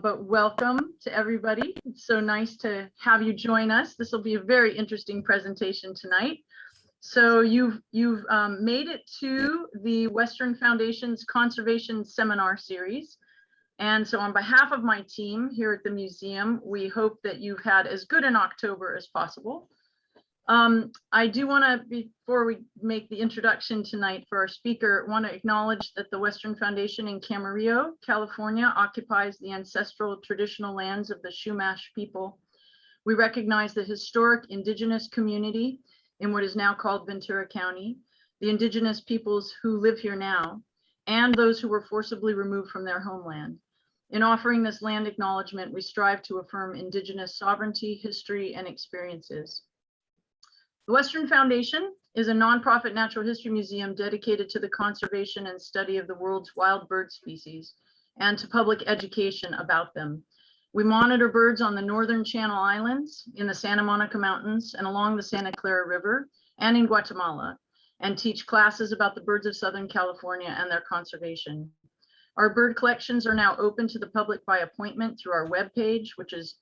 But welcome to everybody. It's so nice to have you join us. This will be a very interesting presentation tonight. So you've made it to the Western Foundation's Conservation Seminar Series. And so on behalf of my team here at the museum, we hope that you've had as good an October as possible. I do want to, before we make the introduction tonight for our speaker, want to acknowledge that the Western Foundation in Camarillo, California, occupies the ancestral traditional lands of the Chumash people. We recognize the historic indigenous community in what is now called Ventura County, the indigenous peoples who live here now, and those who were forcibly removed from their homeland. In offering this land acknowledgement, we strive to affirm indigenous sovereignty, history, and experiences. The Western Foundation is a nonprofit natural history museum dedicated to the conservation and study of the world's wild bird species and to public education about them. We monitor birds on the northern Channel Islands, in the Santa Monica Mountains, and along the Santa Clara River, and in Guatemala, and teach classes about the birds of Southern California and their conservation. Our bird collections are now open to the public by appointment through our webpage, which is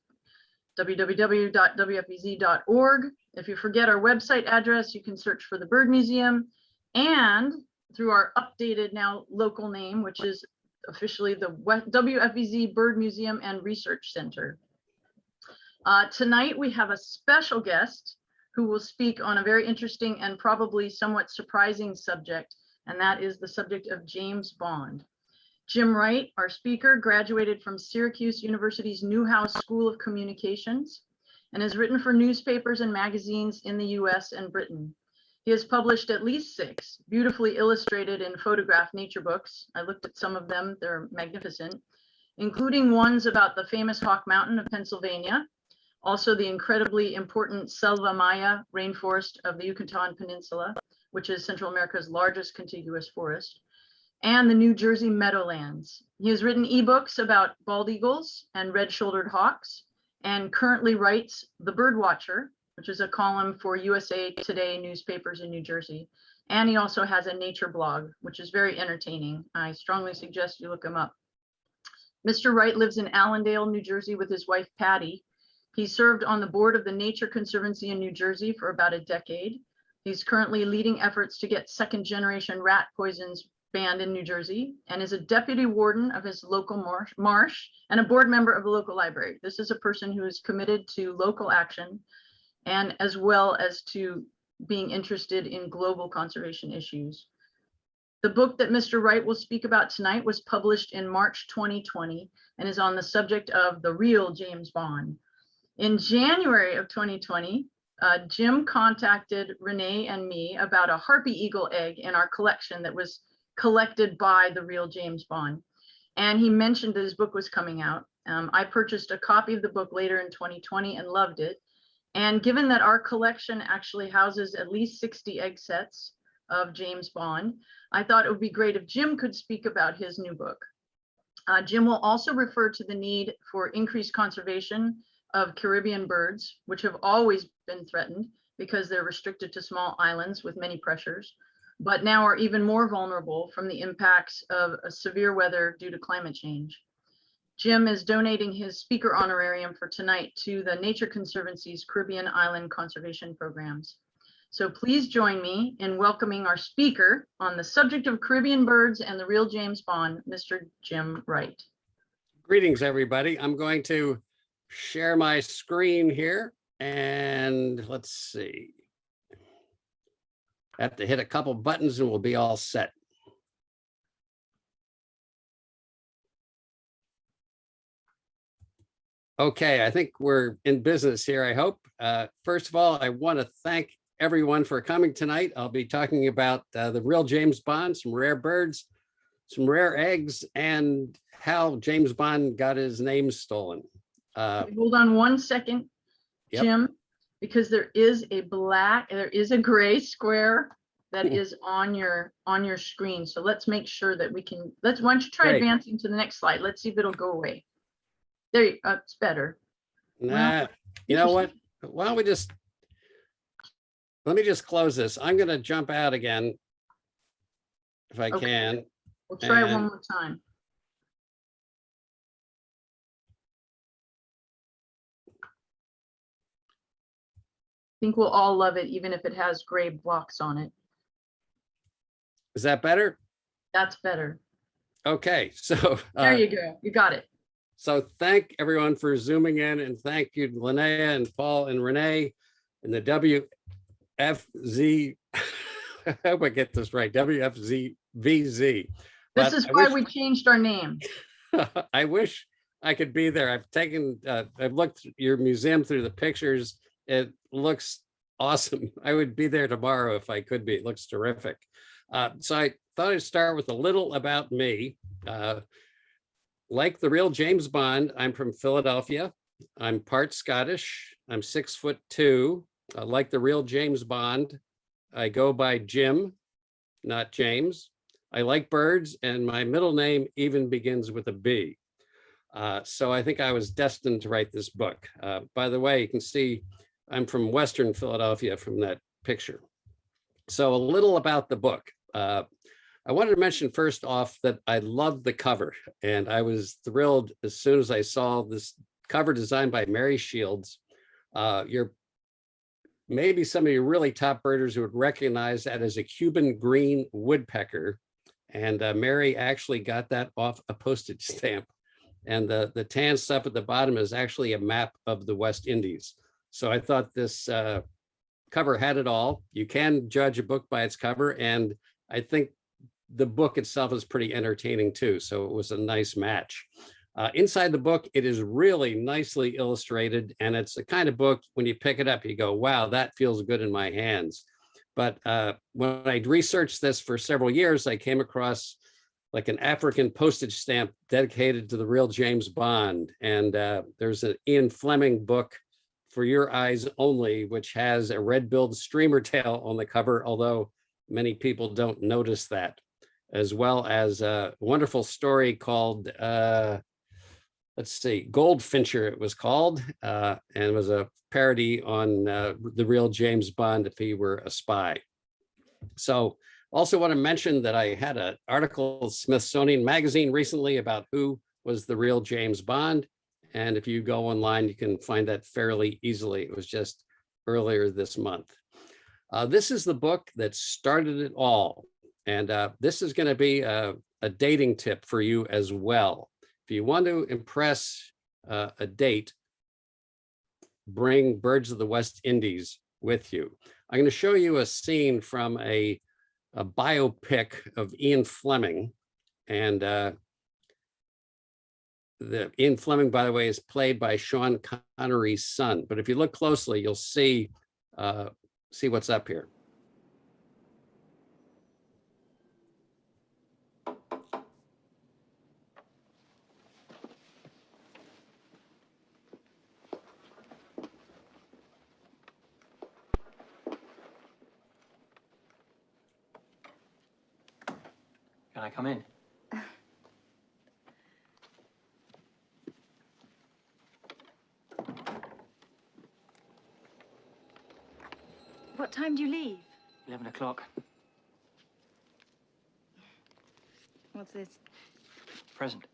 www.wfvz.org. If you forget our website address, you can search for the Bird Museum, and through our updated now local name, which is officially the WFVZ Bird Museum and Research Center. Tonight we have a special guest who will speak on a very interesting and probably somewhat surprising subject, and that is the subject of James Bond. Jim Wright, our speaker, graduated from Syracuse University's Newhouse School of Communications and has written for newspapers and magazines in the US and Britain. He has published at least 6 beautifully illustrated and photographed nature books. I looked at some of them, they're magnificent, including ones about the famous Hawk Mountain of Pennsylvania, also the incredibly important Selva Maya rainforest of the Yucatan Peninsula, which is Central America's largest contiguous forest, and the New Jersey Meadowlands. He has written ebooks about bald eagles and red-shouldered hawks, and currently writes The Bird Watcher, which is a column for USA Today newspapers in New Jersey. And he also has a nature blog, which is very entertaining. I strongly suggest you look him up. Mr. Wright lives in Allendale, New Jersey with his wife, Patty. He served on the board of the Nature Conservancy in New Jersey for about a decade. He's currently leading efforts to get second-generation rat poisons banned in New Jersey, and is a deputy warden of his local marsh and a board member of the local library. This is a person who is committed to local action and as well as to being interested in global conservation issues. The book that Mr. Wright will speak about tonight was published in March 2020 and is on the subject of the real James Bond. In January of 2020, Jim contacted Renee and me about a Harpy Eagle egg in our collection that was collected by the real James Bond. And he mentioned that his book was coming out. I purchased a copy of the book later in 2020 and loved it. And given that our collection actually houses at least 60 egg sets of James Bond, I thought it would be great if Jim could speak about his new book. Jim will also refer to the need for increased conservation of Caribbean birds, which have always been threatened because they're restricted to small islands with many pressures, but now are even more vulnerable from the impacts of severe weather due to climate change. Jim is donating his speaker honorarium for tonight to the Nature Conservancy's Caribbean Island Conservation Programs. So please join me in welcoming our speaker on the subject of Caribbean birds and the real James Bond, Mr. Jim Wright. Greetings, everybody. I'm going to share my screen here, and let's see. I have to hit a couple buttons and we'll be all set. Okay, I think we're in business here, I hope. First of all, I want to thank everyone for coming tonight. I'll be talking about the real James Bond, some rare birds, some rare eggs, and how James Bond got his name stolen. Hold on one second, Jim. Because there is a gray square that is on your screen. So let's make sure that we can, why don't you try advancing to the next slide? Let's see if it'll go away. There you go, it's better. Nah, well, you know what? Why don't we let me just close this. I'm gonna jump out again if I can. We'll try it one more time. think we'll all love it, even if it has gray blocks on it. Is that better? That's better. Okay, so There you go. You got it. so thank everyone for zooming in, and thank you, Linnea and Paul and Renee and the WFZ. I hope I get this right. WFVZ. This But is I why wish- we changed our name. I wish I could be there. I've looked at your museum through the pictures. It looks awesome. I would be there tomorrow if I could be. It looks terrific. So I thought I'd start with a little about me. Like the real James Bond, I'm from Philadelphia. I'm part Scottish. I'm 6'2". Like the real James Bond, I go by Jim, not James. I like birds, and my middle name even begins with a B. So I think I was destined to write this book. By the way, you can see I'm from Western Philadelphia from that picture. So a little about the book. I wanted to mention first off that I love the cover, and I was thrilled as soon as I saw this cover designed by Mary Shields. Maybe some of you really top birders would recognize that as a Cuban green woodpecker. And Mary actually got that off a postage stamp. And the tan stuff at the bottom is actually a map of the West Indies. So I thought this cover had it all. You can judge a book by its cover, and I think the book itself is pretty entertaining too. So it was a nice match. Inside the book, it is really nicely illustrated, and it's the kind of book when you pick it up, you go, wow, that feels good in my hands. But when I researched this for several years, I came across like an African postage stamp dedicated to the real James Bond. And there's an Ian Fleming book, For Your Eyes Only, which has a red-billed streamer tail on the cover, although many people don't notice that, as well as a wonderful story called, let's see, Goldfincher it was called, and it was a parody on the real James Bond if he were a spy. So also want to mention that I had an article in Smithsonian Magazine recently about who was the real James Bond. And if you go online, you can find that fairly easily. It was just earlier this month. This is the book that started it all. And this is going to be a dating tip for you as well. If you want to impress a date, bring Birds of the West Indies with you. I'm going to show you a scene from a biopic of Ian Fleming. And Ian Fleming, by the way, is played by Sean Connery's son. But if you look closely, you'll see what's up here. Can I come in? What time do you leave? 11 o'clock. What's this? Present.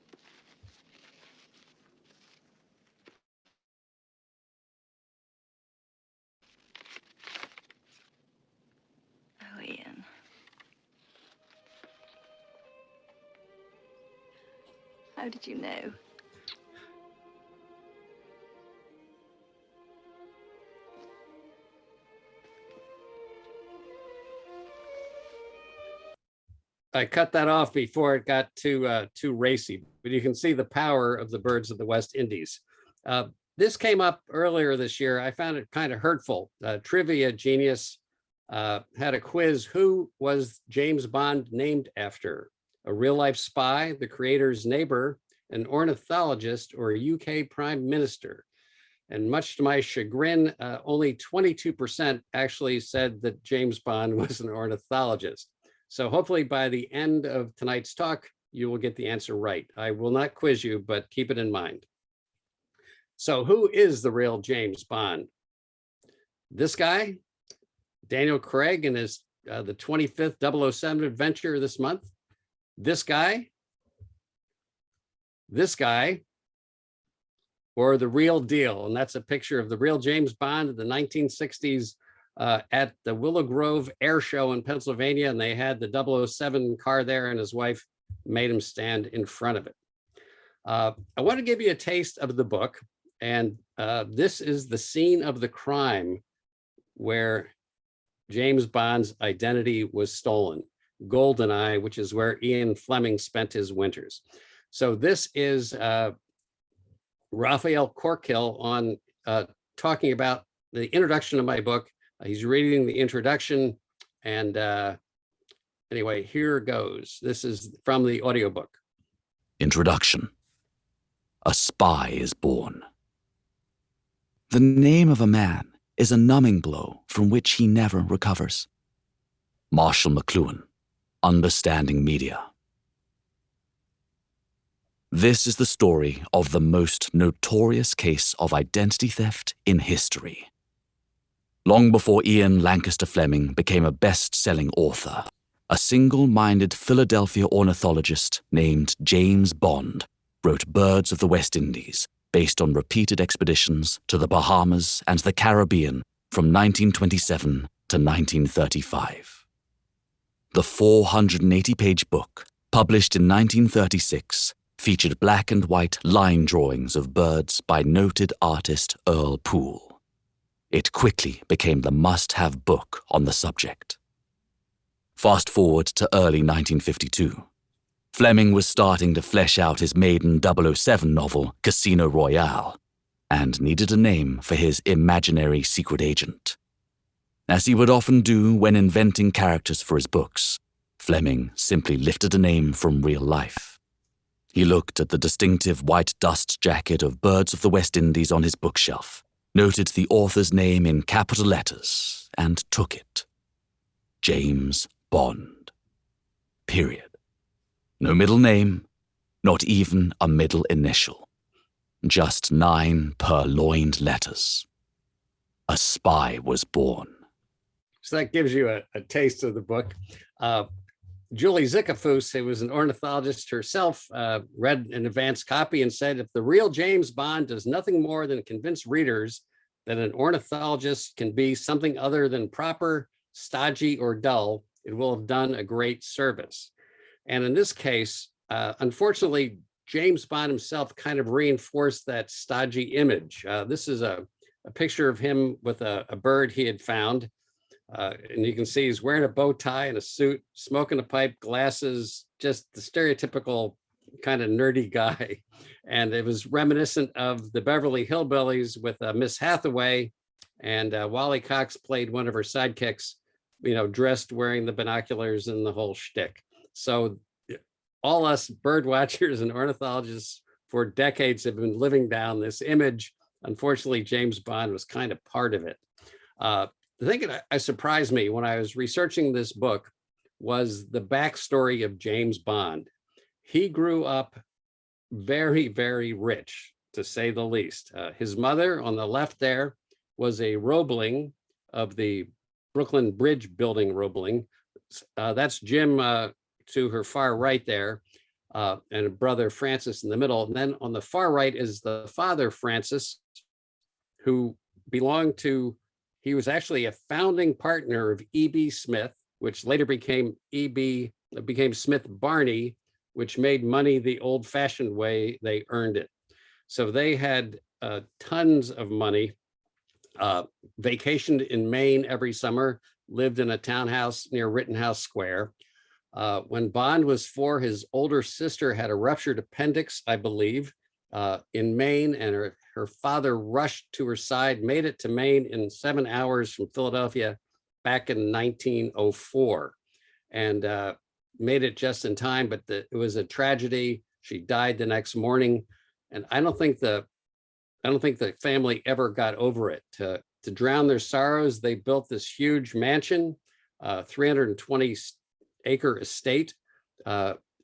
Oh, Ian. How did you know? I cut that off before it got too racy, but you can see the power of the Birds of the West Indies. This came up earlier this year. I found it kind of hurtful. Trivia Genius had a quiz. Who was James Bond named after? A real-life spy, the creator's neighbor, an ornithologist, or a UK prime minister? And much to my chagrin, only 22% actually said that James Bond was an ornithologist. So hopefully by the end of tonight's talk, you will get the answer right. I will not quiz you, but keep it in mind. So who is the real James Bond? This guy, Daniel Craig, in his the 25th 007 adventure this month. This guy, or the real deal. And that's a picture of the real James Bond in the 1960s at the Willow Grove Air Show in Pennsylvania. And they had the 007 car there, and his wife made him stand in front of it. I want to give you a taste of the book. And this is the scene of the crime where James Bond's identity was stolen. GoldenEye, which is where Ian Fleming spent his winters. So this is Raphael Corkill on talking about the introduction of my book. He's reading the introduction, and anyway, here goes. This is from the audiobook. Introduction. A spy is born. The name of a man is a numbing blow from which he never recovers. Marshall McLuhan, Understanding Media. This is the story of the most notorious case of identity theft in history. Long before Ian Lancaster Fleming became a best-selling author, a single-minded Philadelphia ornithologist named James Bond wrote Birds of the West Indies, based on repeated expeditions to the Bahamas and the Caribbean from 1927 to 1935. The 480-page book, published in 1936, featured black and white line drawings of birds by noted artist Earl Poole. It quickly became the must-have book on the subject. Fast forward to early 1952. Fleming was starting to flesh out his maiden 007 novel, Casino Royale, and needed a name for his imaginary secret agent. As he would often do when inventing characters for his books, Fleming simply lifted a name from real life. He looked at the distinctive white dust jacket of Birds of the West Indies on his bookshelf, noted the author's name in capital letters, and took it. James Bond. Period. No middle name, not even a middle initial. Just 9 purloined letters. A spy was born. So that gives you a taste of the book. Julie Zickafoos, who was an ornithologist herself, read an advanced copy and said, if the real James Bond does nothing more than convince readers that an ornithologist can be something other than proper, stodgy, or dull, it will have done a great service. And in this case, unfortunately, James Bond himself kind of reinforced that stodgy image. This is a picture of him with a bird he had found. And you can see he's wearing a bow tie and a suit, smoking a pipe, glasses, just the stereotypical kind of nerdy guy. And it was reminiscent of the Beverly Hillbillies with Miss Hathaway, and Wally Cox played one of her sidekicks, dressed wearing the binoculars and the whole shtick. So all us bird watchers and ornithologists for decades have been living down this image. Unfortunately, James Bond was kind of part of it. The thing that surprised me when I was researching this book was the backstory of James Bond. He grew up very, very rich, to say the least. His mother on the left there was a Roebling of the Brooklyn Bridge building Roebling. That's Jim to her far right there, and a brother Francis in the middle. And then on the far right is the father Francis, who belonged to, he was actually a founding partner of E.B. Smith, which later became Smith Barney, which made money the old-fashioned way they earned it. So they had tons of money, vacationed in Maine every summer, lived in a townhouse near Rittenhouse Square. When Bond was 4, his older sister had a ruptured appendix, I believe, in Maine, and her father rushed to her side, made it to Maine in 7 hours from Philadelphia back in 1904, and made it just in time. But it was a tragedy. She died the next morning, and I don't think the family ever got over it. To drown their sorrows, they built this huge mansion, 320-acre estate.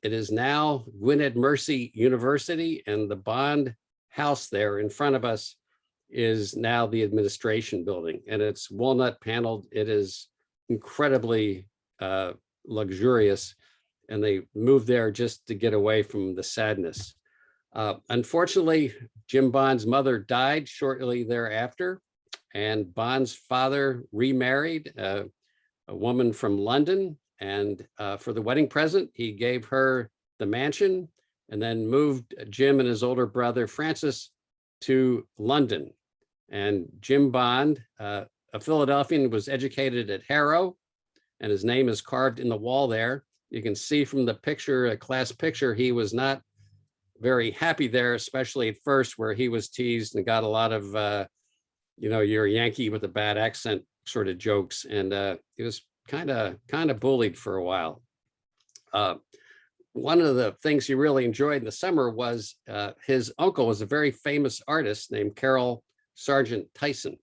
It is now Gwynedd Mercy University, and the Bond house there in front of us is now the administration building, and it's walnut paneled. It is incredibly luxurious, and they moved there just to get away from the sadness. Unfortunately, Jim Bond's mother died shortly thereafter, and Bond's father remarried a woman from London. And for the wedding present, he gave her the mansion and then moved Jim and his older brother, Francis, to London. And Jim Bond, a Philadelphian, was educated at Harrow, and his name is carved in the wall there. You can see from the picture, a class picture, he was not very happy there, especially at first, where he was teased and got a lot of, you're a Yankee with a bad accent sort of jokes. And he was kind of bullied for a while. One of the things he really enjoyed in the summer was his uncle was a very famous artist named Carroll Sargent Tyson.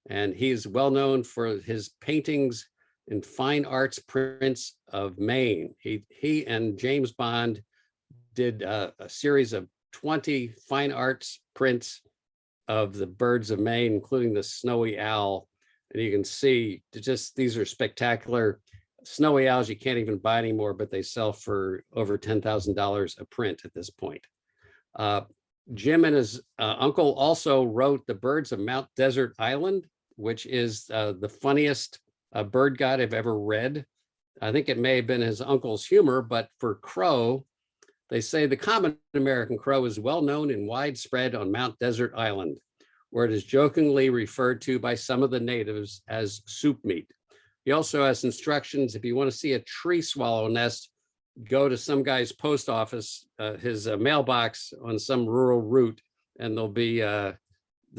And he's well known for his paintings in fine arts prints of Maine. He and James Bond did a series of 20 fine arts prints of the birds of Maine, including the snowy owl. And you can see these are spectacular. Snowy owls you can't even buy anymore, but they sell for over $10,000 a print at this point. Jim and his uncle also wrote The Birds of Mount Desert Island, which is the funniest bird guide I've ever read. I think it may have been his uncle's humor, but for crow, they say the common American crow is well known and widespread on Mount Desert Island, where it is jokingly referred to by some of the natives as soup meat. He also has instructions, if you want to see a tree swallow nest, go to some guy's post office, his mailbox on some rural route, and there'll be the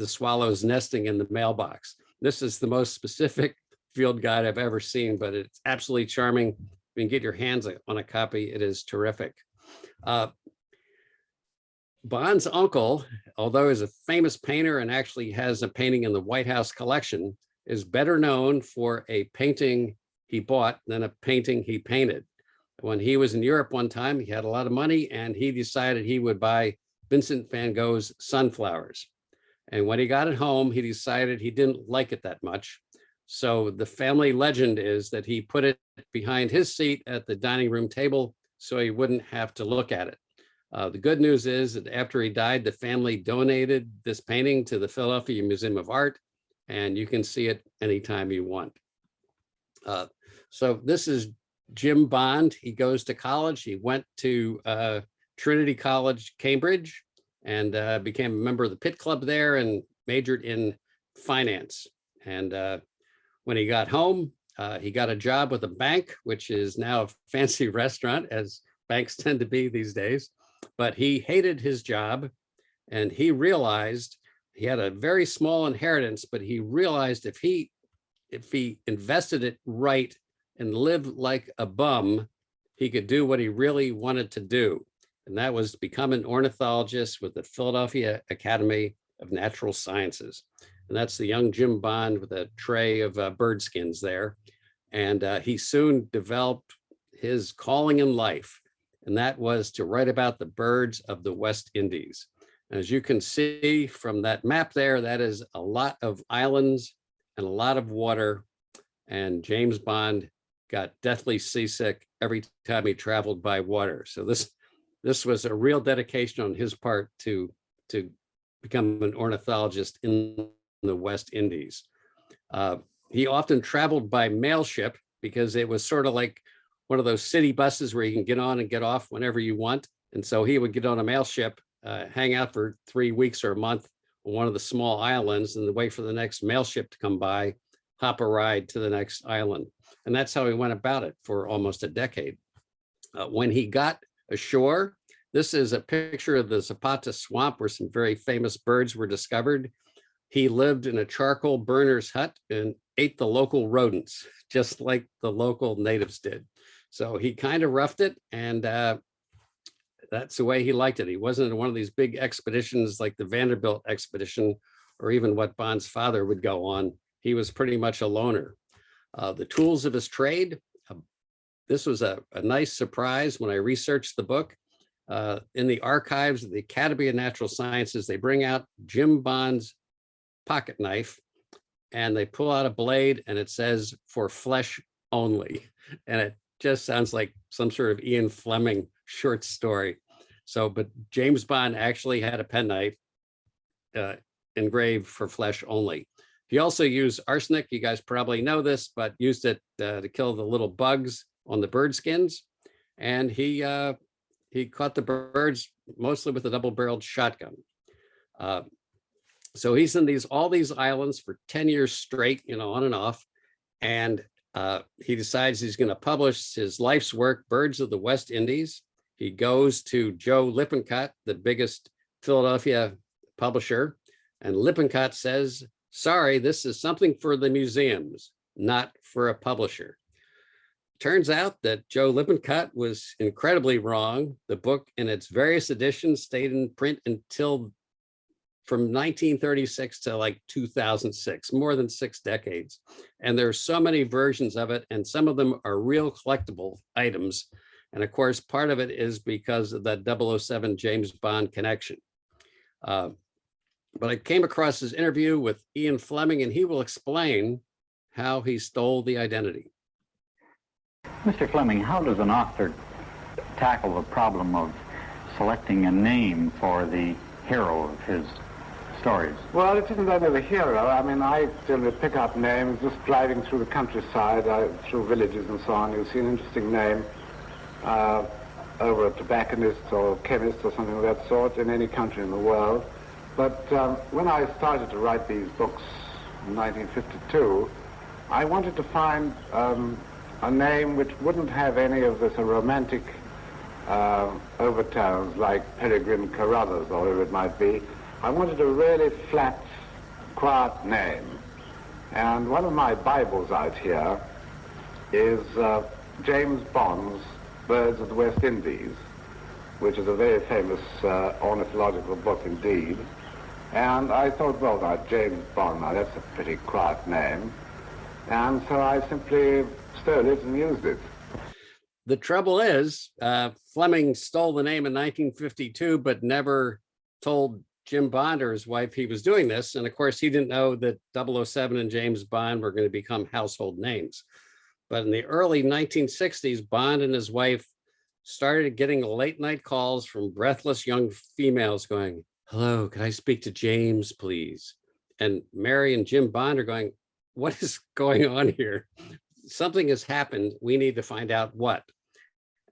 swallows nesting in the mailbox. This is the most specific field guide I've ever seen, but it's absolutely charming. If you can get your hands on a copy, it is terrific. Bond's uncle, although he's a famous painter and actually has a painting in the White House collection, is better known for a painting he bought than a painting he painted. When he was in Europe one time, he had a lot of money and he decided he would buy Vincent van Gogh's Sunflowers. And when he got it home, he decided he didn't like it that much. So the family legend is that he put it behind his seat at the dining room table so he wouldn't have to look at it. The good news is that after he died, the family donated this painting to the Philadelphia Museum of Art, and you can see it anytime you want. So this is Jim Bond. He goes to college. He went to Trinity College, Cambridge, and became a member of the Pitt Club there and majored in finance. And when he got home, he got a job with a bank, which is now a fancy restaurant, as banks tend to be these days. But he hated his job, and he realized he had a very small inheritance, but he realized if he invested it right and lived like a bum, he could do what he really wanted to do. And that was become an ornithologist with the Philadelphia Academy of Natural Sciences. And that's the young Jim Bond with a tray of bird skins there. And he soon developed his calling in life, and that was to write about the birds of the West Indies. As you can see from that map there, that is a lot of islands and a lot of water. And James Bond got deathly seasick every time he traveled by water. So this was a real dedication on his part to become an ornithologist in the West Indies. He often traveled by mail ship because it was sort of like one of those city buses where you can get on and get off whenever you want. And so he would get on a mail ship, hang out for 3 weeks or a month on one of the small islands, and wait for the next mail ship to come by, hop a ride to the next island. And that's how he went about it for almost a decade. When he got ashore, this is a picture of the Zapata Swamp where some very famous birds were discovered. He lived in a charcoal burner's hut and ate the local rodents, just like the local natives did. So he kind of roughed it, and that's the way he liked it. He wasn't in one of these big expeditions like the Vanderbilt expedition, or even what Bond's father would go on. He was pretty much a loner. The tools of his trade, this was a nice surprise when I researched the book. In the archives of the Academy of Natural Sciences, they bring out Jim Bond's pocket knife, and they pull out a blade, and it says "for flesh only," and it just sounds like some sort of Ian Fleming short story. So, but James Bond actually had a penknife engraved for flesh only. He also used arsenic. You guys probably know this, but used it to kill the little bugs on the bird skins. And he caught the birds mostly with a double-barreled shotgun. So he's in all these islands for 10 years straight, on and off. And he decides he's going to publish his life's work, Birds of the West Indies. He goes to Joe Lippincott, the biggest Philadelphia publisher, and Lippincott says, sorry, this is something for the museums, not for a publisher. Turns out that Joe Lippincott was incredibly wrong. The book in its various editions stayed in print until from 1936 to like 2006, more than 6 decades. And there's so many versions of it, and some of them are real collectible items. And of course, part of it is because of that 007 James Bond connection. But I came across his interview with Ian Fleming, and he will explain how he stole the identity. Mr. Fleming, how does an author tackle the problem of selecting a name for the hero of his stories? Well, it isn't only the hero. I mean, I generally pick up names just driving through the countryside, through villages and so on. You'll see an interesting name over a tobacconist or chemist or something of that sort in any country in the world. But when I started to write these books in 1952, I wanted to find a name which wouldn't have any of this romantic overtones like Peregrine Carruthers or whoever it might be. I wanted a really flat, quiet name. And one of my Bibles out here is James Bond's Birds of the West Indies, which is a very famous ornithological book indeed. And I thought, well, now, James Bond, now that's a pretty quiet name. And so I simply stole it and used it. The trouble is, Fleming stole the name in 1952, but never told Jim Bond or his wife he was doing this. And of course, he didn't know that 007 and James Bond were going to become household names. But in the early 1960s, Bond and his wife started getting late night calls from breathless young females going, hello, can I speak to James, please? And Mary and Jim Bond are going, what is going on here? Something has happened. We need to find out what.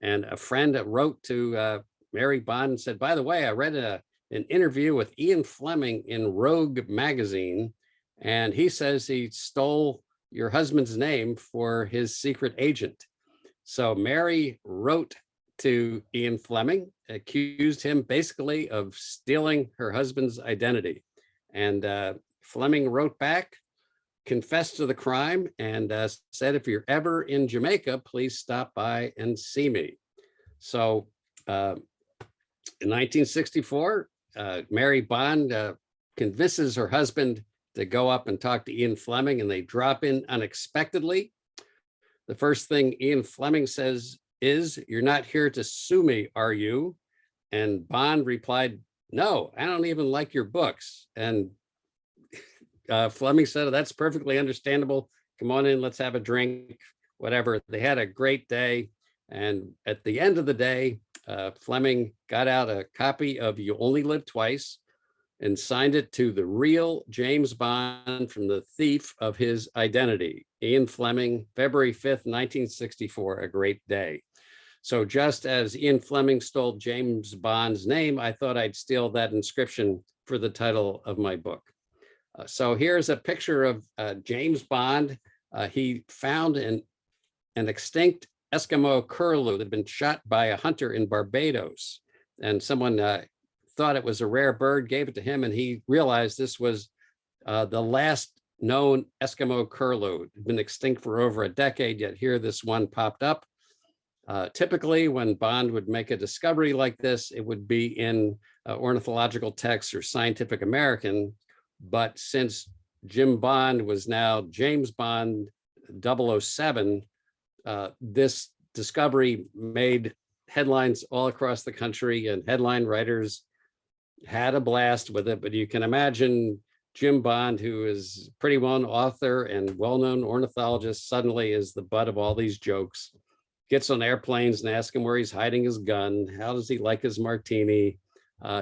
And a friend wrote to Mary Bond and said, by the way, I read an interview with Ian Fleming in Rogue magazine, and he says he stole your husband's name for his secret agent. So Mary wrote to Ian Fleming, accused him basically of stealing her husband's identity. And Fleming wrote back, confessed to the crime, and said, if you're ever in Jamaica, please stop by and see me. So in 1964, Mary Bond convinces her husband to go up and talk to Ian Fleming, and they drop in unexpectedly. The first thing Ian Fleming says is, you're not here to sue me, are you? And Bond replied, no, I don't even like your books. And Fleming said, oh, that's perfectly understandable. Come on in, let's have a drink, whatever. They had a great day. And at the end of the day, Fleming got out a copy of You Only Live Twice and signed it to the real James Bond from the thief of his identity, Ian Fleming, February 5th, 1964, a great day. So just as Ian Fleming stole James Bond's name, I thought I'd steal that inscription for the title of my book. So here's a picture of James Bond. He found an extinct Eskimo curlew that had been shot by a hunter in Barbados. And someone thought it was a rare bird, gave it to him, and he realized this was the last known Eskimo curlew. It had been extinct for over a decade, yet here this one popped up. Typically, when Bond would make a discovery like this, it would be in ornithological texts or Scientific American. But since Jim Bond was now James Bond 007, this discovery made headlines all across the country, and headline writers had a blast with it. But you can imagine Jim Bond, who is pretty well-known author and well-known ornithologist, suddenly is the butt of all these jokes. gets on airplanes and asks him where he's hiding his gun. How does he like his martini?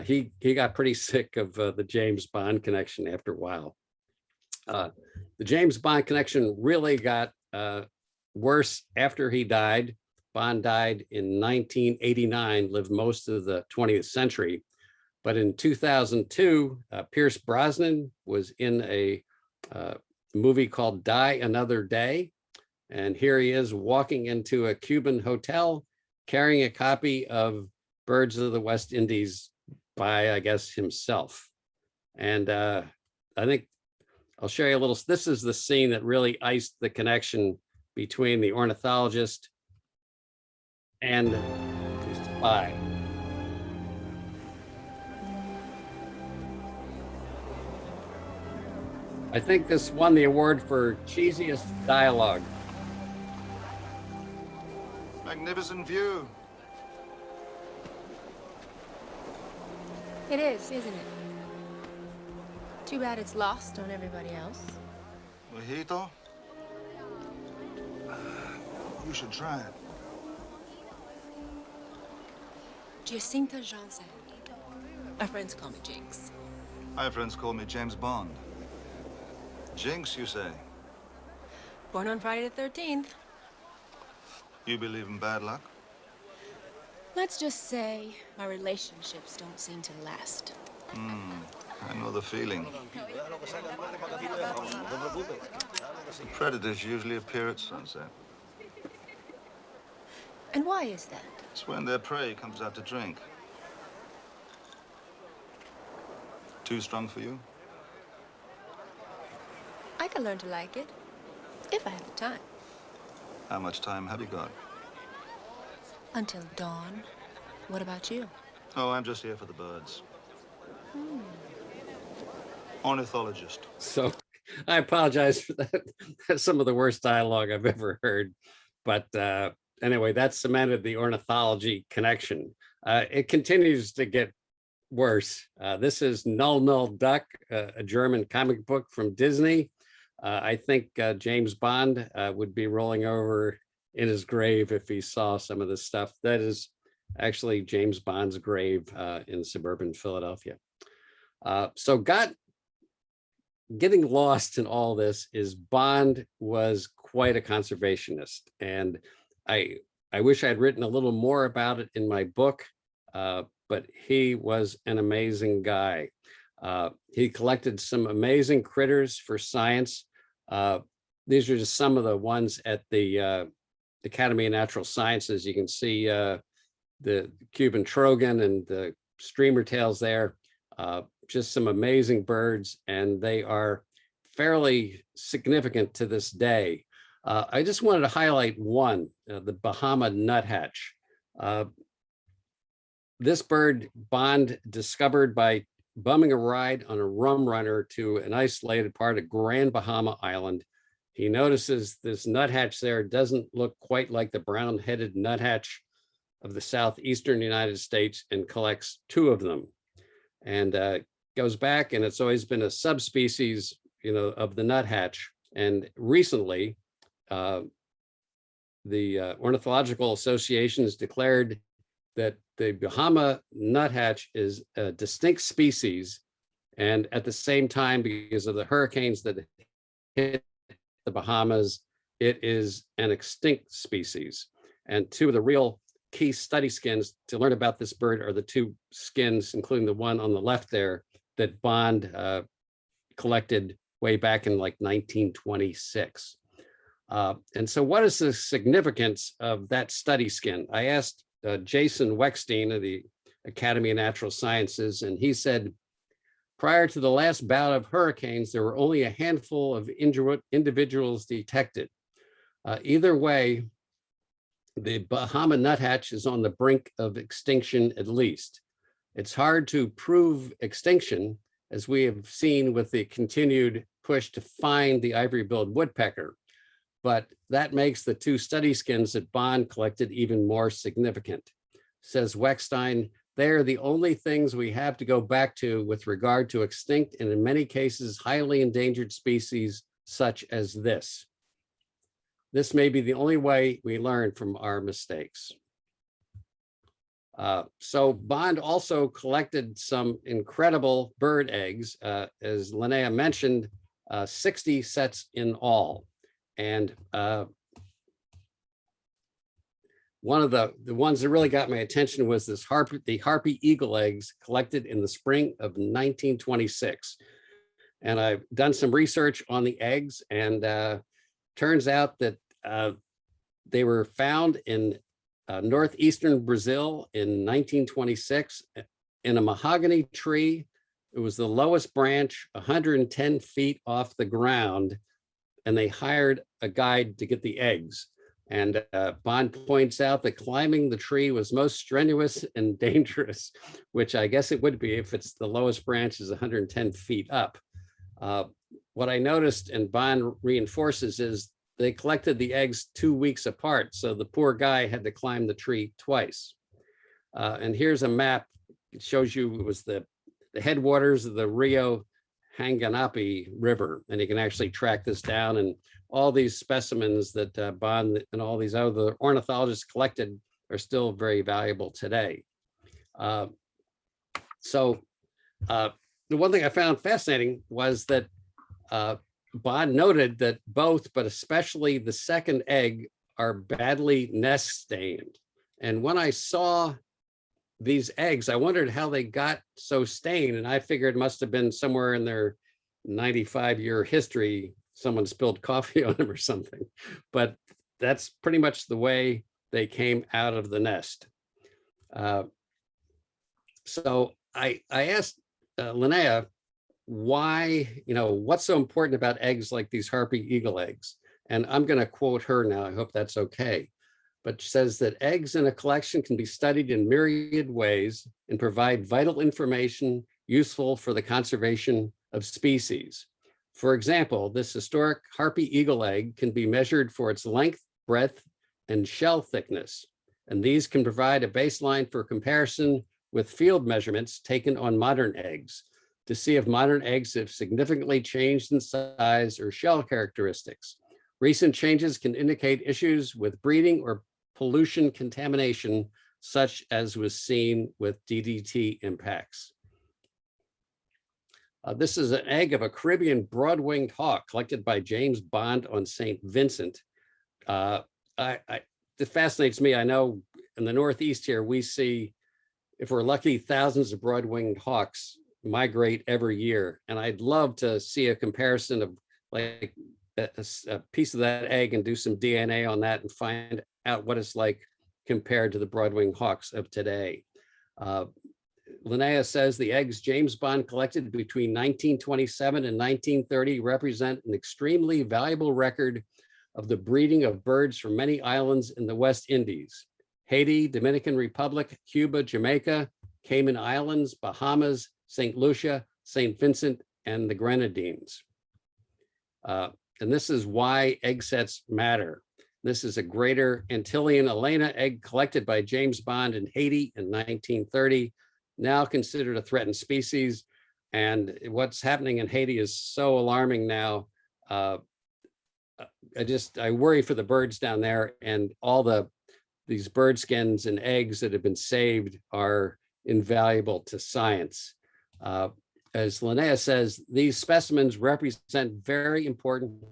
He got pretty sick of the James Bond connection after a while. The James Bond connection really got worse after he died. Bond died in 1989, lived most of the 20th century. But in 2002, Pierce Brosnan was in a movie called Die Another Day. And here he is walking into a Cuban hotel, carrying a copy of Birds of the West Indies by, I guess, himself. And I think I'll show you a little. This is the scene that really iced the connection between the ornithologist and the spy. I think this won the award for cheesiest dialogue. Magnificent view. It is, isn't it? Too bad it's lost on everybody else. Mojito? You should try it. Jacinta Johnson. Our friends call me Jinx. My friends call me James Bond. Jinx, you say? Born on Friday the 13th. You believe in bad luck? Let's just say my relationships don't seem to last. I know the feeling. The predators usually appear at sunset. And why is that? It's when their prey comes out to drink. Too strong for you? I can learn to like it, if I have the time. How much time have you got? Until dawn. What about you? Oh, I'm just here for the birds. Ornithologist. So I apologize for that. That's some of the worst dialogue I've ever heard. But anyway, that cemented the ornithology connection. It continues to get worse. This is Null Null Duck, a German comic book from Disney. I think James Bond would be rolling over in his grave if he saw some of this stuff. That is actually James Bond's grave in suburban Philadelphia. So getting lost in all this is Bond was quite a conservationist. And I wish I'd written a little more about it in my book, but he was an amazing guy. He collected some amazing critters for science. These are just some of the ones at the Academy of Natural Sciences. You can see the Cuban trogon and the streamer tails there. Just some amazing birds, and they are fairly significant to this day. I just wanted to highlight one, the Bahama nuthatch. This bird Bond discovered by bumming a ride on a rum runner to an isolated part of Grand Bahama Island. He notices this nuthatch there doesn't look quite like the brown-headed nuthatch of the southeastern United States and collects two of them. And goes back, and it's always been a subspecies, of the nuthatch. And recently, the Ornithological Association has declared that the Bahama nuthatch is a distinct species, and at the same time, because of the hurricanes that hit the Bahamas, it is an extinct species. And two of the real key study skins to learn about this bird are the two skins, including the one on the left there, that Bond collected way back in like 1926. And so what is the significance of that study skin? I asked Jason Weckstein of the Academy of Natural Sciences, and he said, prior to the last bout of hurricanes, there were only a handful of individuals detected. Either way, the Bahama nuthatch is on the brink of extinction at least. It's hard to prove extinction, as we have seen with the continued push to find the ivory-billed woodpecker, but that makes the two study skins that Bond collected even more significant. Says Weckstein, they are the only things we have to go back to with regard to extinct and in many cases highly endangered species such as this. this may be the only way we learn from our mistakes. So Bond also collected some incredible bird eggs, as Linnea mentioned, 60 sets in all. And one of the ones that really got my attention was the Harpy Eagle eggs collected in the spring of 1926. And I've done some research on the eggs, and turns out that they were found in northeastern Brazil in 1926 in a mahogany tree. It was the lowest branch, 110 feet off the ground, and they hired a guide to get the eggs. And Bond points out that climbing the tree was most strenuous and dangerous, which I guess it would be if it's the lowest branch is 110 feet up. What I noticed, and Bond reinforces, is they collected the eggs 2 weeks apart. So the poor guy had to climb the tree twice. And here's a map. It shows you it was the headwaters of the Rio Hanganapi River. And you can actually track this down, and all these specimens that Bond and all these other ornithologists collected are still very valuable today. The one thing I found fascinating was that Bond noted that both, but especially the second egg, are badly nest stained. And when I saw these eggs, I wondered how they got so stained. And I figured it must have been somewhere in their 95-year history, someone spilled coffee on them or something. But that's pretty much the way they came out of the nest. So I asked Linnea, why, what's so important about eggs like these Harpy Eagle eggs? And I'm going to quote her now. I hope that's okay. But she says that eggs in a collection can be studied in myriad ways and provide vital information useful for the conservation of species. For example, this historic Harpy Eagle egg can be measured for its length, breadth, and shell thickness. And these can provide a baseline for comparison with field measurements taken on modern eggs to see if modern eggs have significantly changed in size or shell characteristics. Recent changes can indicate issues with breeding or pollution contamination, such as was seen with DDT impacts. This is an egg of a Caribbean broad-winged hawk collected by James Bond on St. Vincent. It fascinates me. I know in the Northeast here, we see, if we're lucky, thousands of broad-winged hawks migrate every year. And I'd love to see a comparison of like a piece of that egg and do some DNA on that and find out what it's like compared to the broad-winged hawks of today. Linnea says the eggs James Bond collected between 1927 and 1930 represent an extremely valuable record of the breeding of birds from many islands in the West Indies: Haiti, Dominican Republic, Cuba, Jamaica, Cayman Islands, Bahamas, St. Lucia, St. Vincent, and the Grenadines. And this is why egg sets matter. This is a greater Antillean Elena egg collected by James Bond in Haiti in 1930, now considered a threatened species. And what's happening in Haiti is so alarming now. I worry for the birds down there, and all these bird skins and eggs that have been saved are invaluable to science. As Linnea says, these specimens represent very important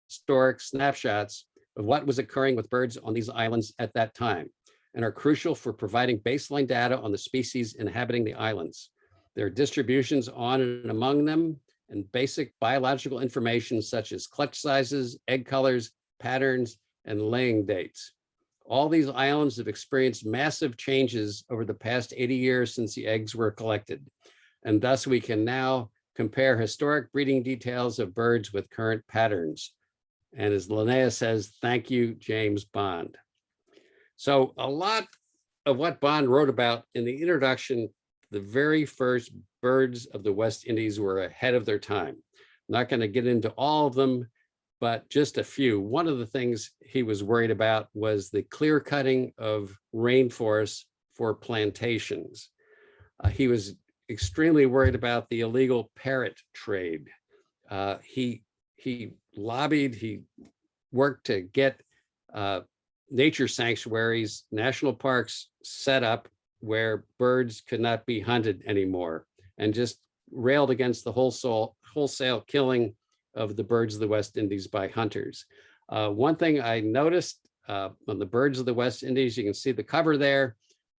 historic snapshots of what was occurring with birds on these islands at that time, and are crucial for providing baseline data on the species inhabiting the islands, their distributions on and among them, and basic biological information such as clutch sizes, egg colors, patterns, and laying dates. All these islands have experienced massive changes over the past 80 years since the eggs were collected, and thus we can now compare historic breeding details of birds with current patterns. And as Linnea says, thank you, James Bond. So a lot of what Bond wrote about in the introduction, the very first birds of the West Indies were ahead of their time. I'm not going to get into all of them, but just a few. One of the things he was worried about was the clear cutting of rainforests for plantations. He was extremely worried about the illegal parrot trade. He lobbied, he worked to get nature sanctuaries, national parks set up where birds could not be hunted anymore, and just railed against the wholesale killing of the birds of the West Indies by hunters. One thing I noticed on the birds of the West Indies, you can see the cover there.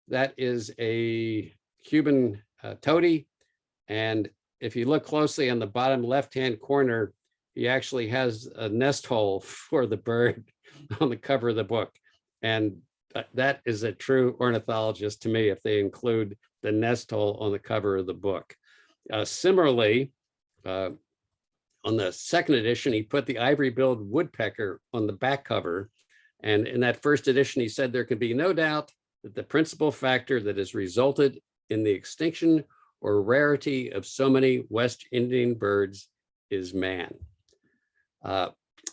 That is a Cuban tody. And if you look closely on the bottom left-hand corner, he actually has a nest hole for the bird on the cover of the book. And that is a true ornithologist to me, if they include the nest hole on the cover of the book. Similarly, on the second edition, he put the ivory-billed woodpecker on the back cover. And in that first edition, he said there can be no doubt that the principal factor that has resulted in the extinction or rarity of so many West Indian birds is man.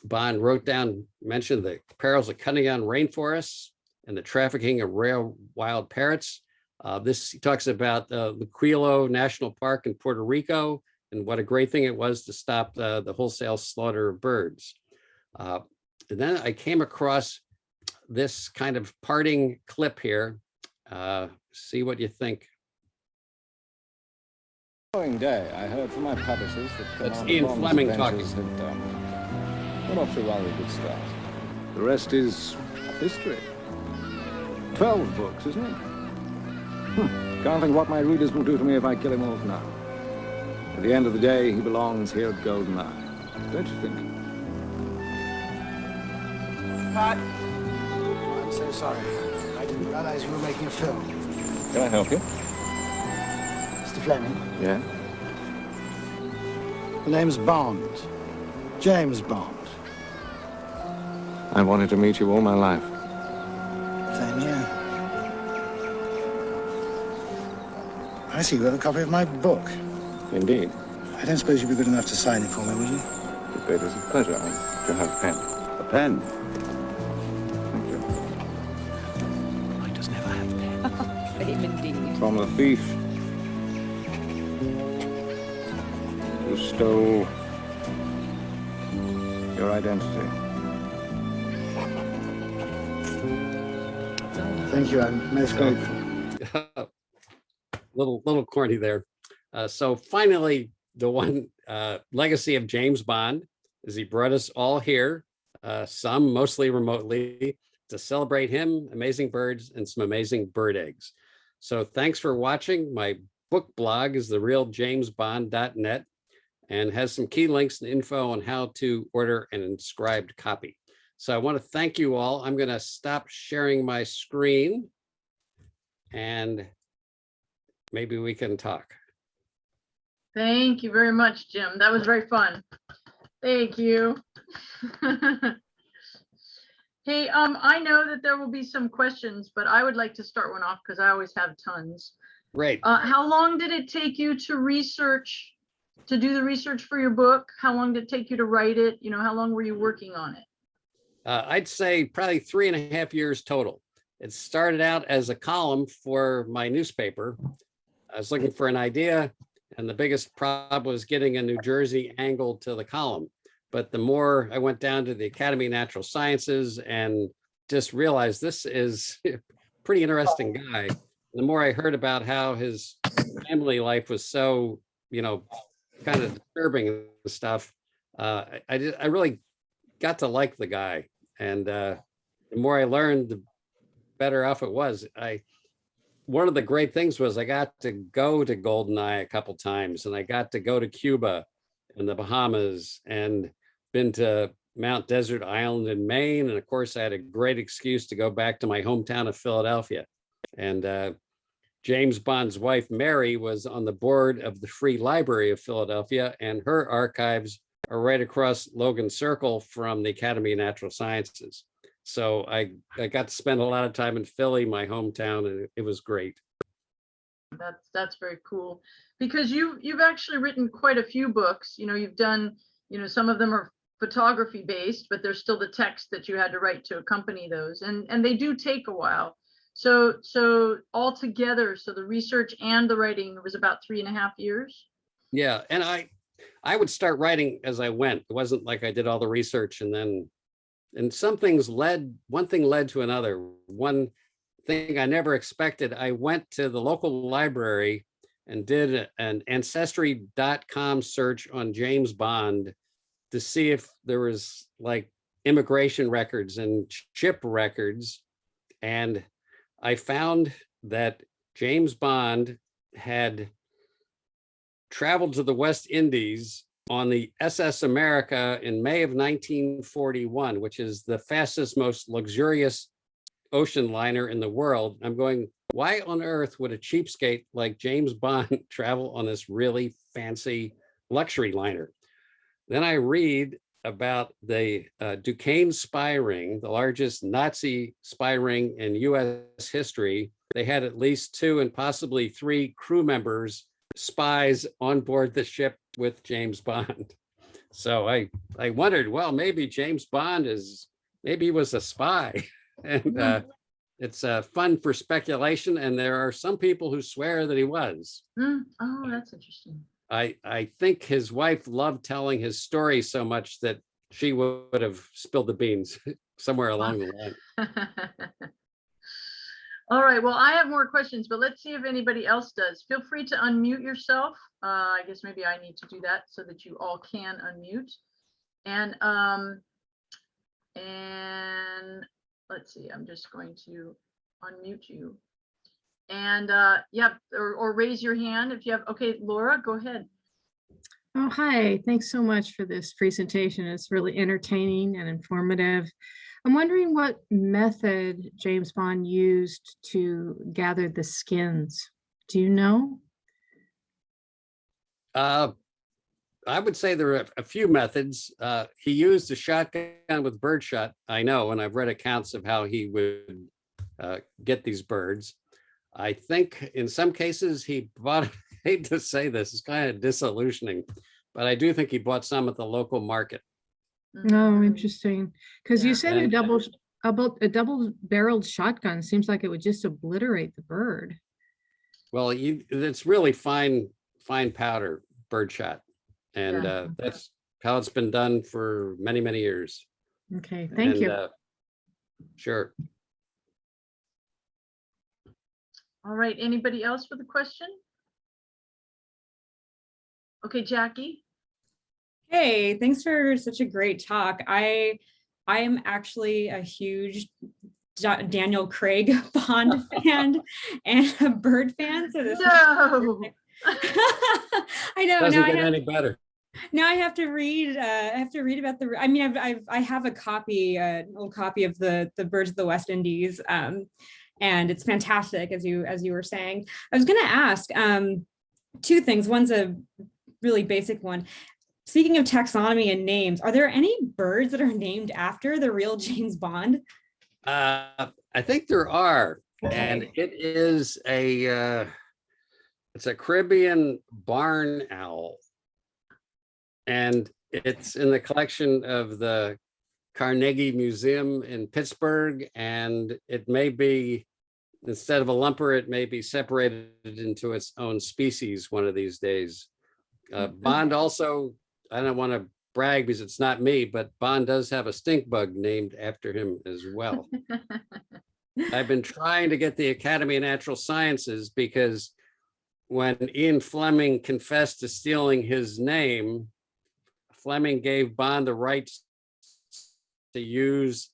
Bond mentioned the perils of cutting down rainforests and the trafficking of rare wild parrots. He talks about Luquillo National Park in Puerto Rico and what a great thing it was to stop the wholesale slaughter of birds. And then I came across this kind of parting clip here. See what you think. The following day, I heard from my publishers that That's Commander Ian Bond's Fleming adventures talking. had got off to a rather good start. The rest is history. 12 books, isn't it? Can't think what my readers will do to me if I kill him off now. At the end of the day, he belongs here at GoldenEye. Don't you think? Cut. I'm so sorry. I didn't realize you were making a film. Can I help you? Mr. Fleming, Yeah? the name's Bond. James Bond. I wanted to meet you all my life. Same here. I see you have a copy of my book. Indeed. I don't suppose you'd be good enough to sign it for me, would you? It is a pleasure to have a pen. A pen? Thank you. Why does never have pen? Fame indeed. From the thief who stole your identity. Thank you, I'm most grateful. Little corny there. So finally, the one legacy of James Bond is he brought us all here, some mostly remotely, to celebrate him, amazing birds, and some amazing bird eggs. So thanks for watching. My book blog is therealjamesbond.net and has some key links and info on how to order an inscribed copy. So I want to thank you all. I'm going to stop sharing my screen and maybe we can talk. Thank you very much, Jim. That was very fun. Thank you. Hey, I know that there will be some questions, but I would like to start one off because I always have tons. Great. How long did it take you to do the research for your book? How long did it take you to write it? You know, how long were you working on it? I'd say probably 3.5 years total. It started out as a column for my newspaper. I was looking for an idea, and the biggest problem was getting a New Jersey angle to the column. But the more I went down to the Academy of Natural Sciences and just realized this is a pretty interesting guy, the more I heard about how his family life was so, kind of disturbing and stuff, I really got to like the guy. And the more I learned, the better off it was. One of the great things was I got to go to GoldenEye a couple times, and I got to go to Cuba and the Bahamas and been to Mount Desert Island in Maine. And of course, I had a great excuse to go back to my hometown of Philadelphia. And James Bond's wife, Mary, was on the board of the Free Library of Philadelphia, and her archives are right across Logan Circle from the Academy of Natural Sciences. So I got to spend a lot of time in Philly, my hometown, and it was great. That's very cool, because you've actually written quite a few books. You've done, some of them are photography based, but there's still the text that you had to write to accompany those, and they do take a while. So all together, so the research and the writing was about 3.5 years. Yeah, and I would start writing as I went. It wasn't like I did all the research and then and one thing led to another. One thing I never expected, I went to the local library and did an ancestry.com search on James Bond to see if there was like immigration records and ship records. And I found that James Bond had traveled to the West Indies on the SS America in May of 1941, which is the fastest, most luxurious ocean liner in the world. I'm going, why on earth would a cheapskate like James Bond travel on this really fancy luxury liner? Then I read about the Duquesne spy ring, the largest Nazi spy ring in US history. They had at least 2 and possibly 3 crew members, spies on board the ship with James Bond. So I wondered, well, maybe James Bond maybe he was a spy. And it's fun for speculation. And there are some people who swear that he was. Oh, that's interesting. I think his wife loved telling his story so much that she would have spilled the beans somewhere along the line. All right, well, I have more questions, but let's see if anybody else does. Feel free to unmute yourself. I guess maybe I need to do that so that you all can unmute. And let's see, I'm just going to unmute you. And yeah, or raise your hand if you have. Okay, Laura, go ahead. Oh, hi. Thanks so much for this presentation. It's really entertaining and informative. I'm wondering what method James Bond used to gather the skins. Do you know? I would say there are a few methods. He used a shotgun with birdshot, I know, and I've read accounts of how he would get these birds. I think in some cases he bought, I hate to say this, it's kind of disillusioning, but I do think he bought some at the local market. Oh, interesting. Because you said And- a double-barreled shotgun seems like it would just obliterate the bird. Well, it's really fine powder birdshot. And that's how it's been done for many, many years. Okay, thank you. Sure. All right, anybody else with a question? Okay, Jackie. Hey, thanks for such a great talk. I am actually a huge Daniel Craig Bond fan and a bird fan. So this No. I know. Doesn't now get any better. Now I have to read. I have to read about the. I mean, I have a copy, an old copy of the Birds of the West Indies, and it's fantastic, as you were saying. I was going to ask 2 things. One's a really basic one. Speaking of taxonomy and names, are there any birds that are named after the real James Bond? I think there are, Okay. and it's a Caribbean barn owl, and it's in the collection of the Carnegie Museum in Pittsburgh, and it may be, instead of a lumper, it may be separated into its own species one of these days. Bond also, I don't want to brag because it's not me, but Bond does have a stink bug named after him as well. I've been trying to get the Academy of Natural Sciences because when Ian Fleming confessed to stealing his name, Fleming gave Bond the rights to use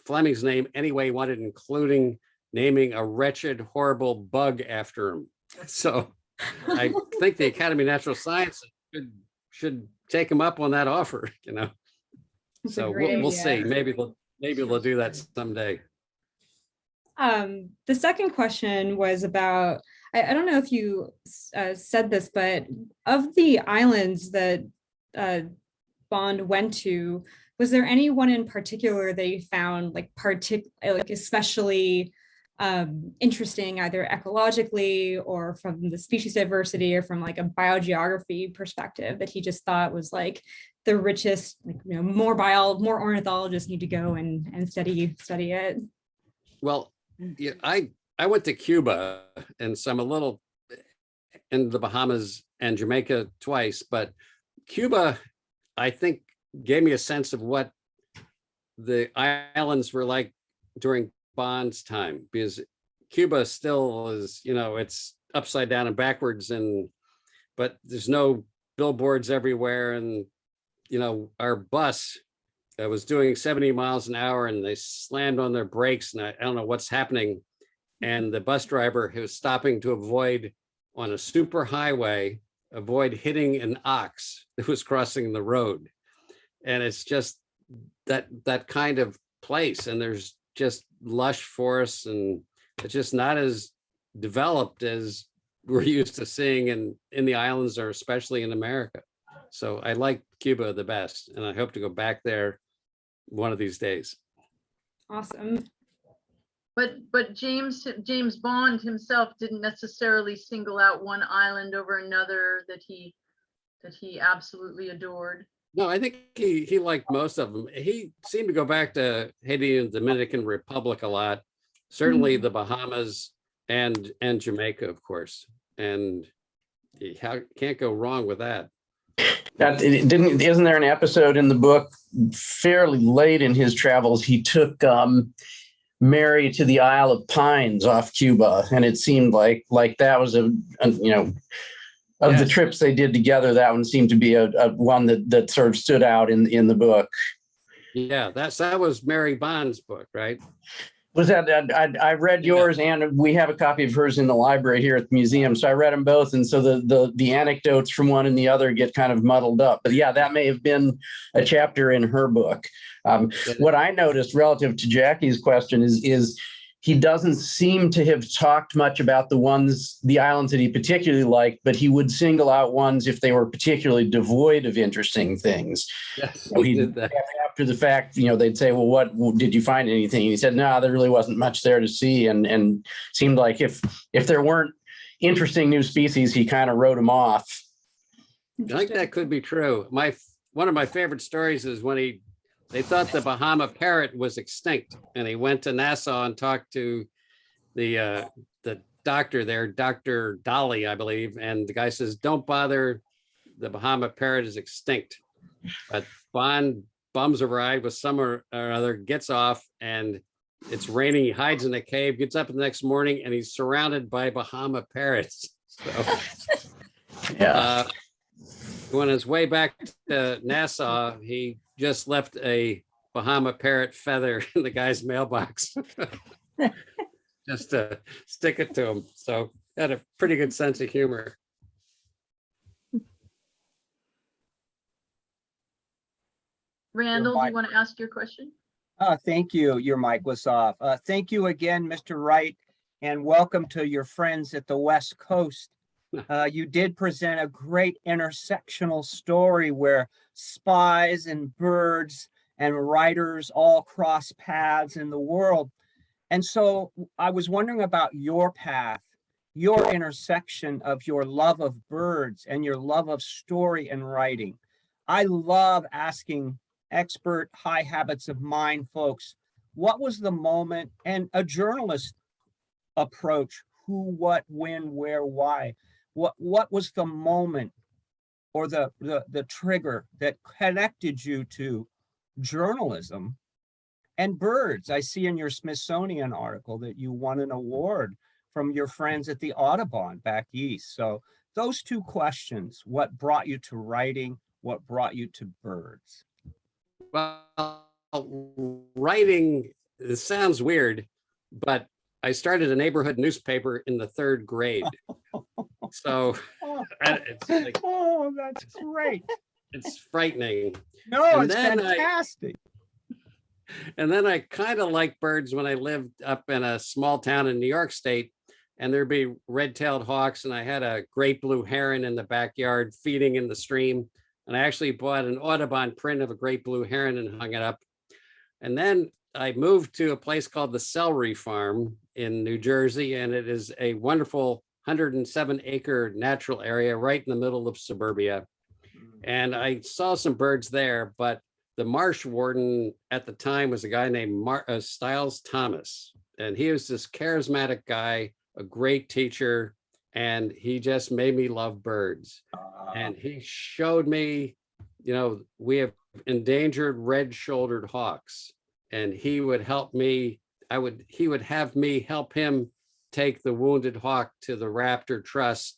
Fleming's name any way he wanted, including naming a wretched, horrible bug after him. So I think the Academy of Natural Sciences should take him up on that offer, you know. That's So a great we'll idea. see. Maybe they'll do that someday. The second question was about, I don't know if you said this, but of the islands that Bond went to, was there any one in particular that you found like especially interesting, either ecologically or from the species diversity or from like a biogeography perspective, that he just thought was like the richest, like, you know, more ornithologists need to go and study it? Well, yeah, I went to Cuba, and so I'm a little in the Bahamas and Jamaica twice, but Cuba, I think, gave me a sense of what the islands were like during Bond's time, because Cuba still is, it's upside down and backwards, but there's no billboards everywhere. And, our bus was doing 70 miles an hour and they slammed on their brakes, and I don't know what's happening. And the bus driver, who was stopping to avoid on a super highway, avoid hitting an ox that was crossing the road. And it's just that kind of place. And there's just lush forests, and it's just not as developed as we're used to seeing in the islands, or especially in America. So I like Cuba the best, and I hope to go back there one of these days. Awesome. But James Bond himself didn't necessarily single out one island over another that he absolutely adored. No, I think he liked most of them. He seemed to go back to Haiti and Dominican Republic a lot. Certainly the Bahamas and Jamaica, of course. And you can't go wrong with that. Isn't there an episode in the book fairly late in his travels? He took Mary to the Isle of Pines off Cuba, and it seemed like that was of the trips they did together, that one seemed to be a one that sort of stood out in the book. Yeah, that was Mary Bond's book, right? Was that I read yours, and we have a copy of hers in the library here at the museum. So I read them both, and so the anecdotes from one and the other get kind of muddled up. But yeah, that may have been a chapter in her book. What I noticed relative to Jackie's question is he doesn't seem to have talked much about the islands that he particularly liked, but he would single out ones if they were particularly devoid of interesting things. Yes, he did that. After the fact, they'd say, well, what did you find anything? And he said, no, there really wasn't much there to see. And seemed like if there weren't interesting new species, he kind of wrote them off. I think that could be true. One of my favorite stories is when they thought the Bahama parrot was extinct, and he went to Nassau and talked to the doctor there, Dr. Dolly, I believe. And the guy says, don't bother, the Bahama parrot is extinct. But Bond bums a ride with some or other, gets off, and it's raining. He hides in a cave, gets up the next morning, and he's surrounded by Bahama parrots. So, yeah. On his way back to Nassau, he just left a Bahama parrot feather in the guy's mailbox just to stick it to him. So had a pretty good sense of humor. Randall, do you want to ask your question? Thank you. Your mic was off. Thank you again, Mr. Wright, and welcome to your friends at the West Coast. You did present a great intersectional story where spies and birds and writers all cross paths in the world. And so I was wondering about your path, your intersection of your love of birds and your love of story and writing. I love asking expert high habits of mind folks, what was the moment, and a journalist approach, who, what, when, where, why, what was the moment or the trigger that connected you to journalism and birds? I see in your Smithsonian article that you won an award from your friends at the Audubon back east. So those two questions, what brought you to writing, what brought you to birds? Well, writing, it sounds weird, but I started a neighborhood newspaper in the 3rd grade. So it's like, oh, that's great. It's frightening. No, and it's fantastic. And then I kind of like birds when I lived up in a small town in New York State, and there'd be red-tailed hawks, and I had a great blue heron in the backyard feeding in the stream. And I actually bought an Audubon print of a great blue heron and hung it up. And then I moved to a place called the Celery Farm in New Jersey, and it is a wonderful 107-acre natural area right in the middle of suburbia. And I saw some birds there, but the marsh warden at the time was a guy named Stiles Thomas. And he was this charismatic guy, a great teacher, and he just made me love birds. And he showed me, we have endangered red-shouldered hawks. and he would help me. He would have me help him take the wounded hawk to the Raptor Trust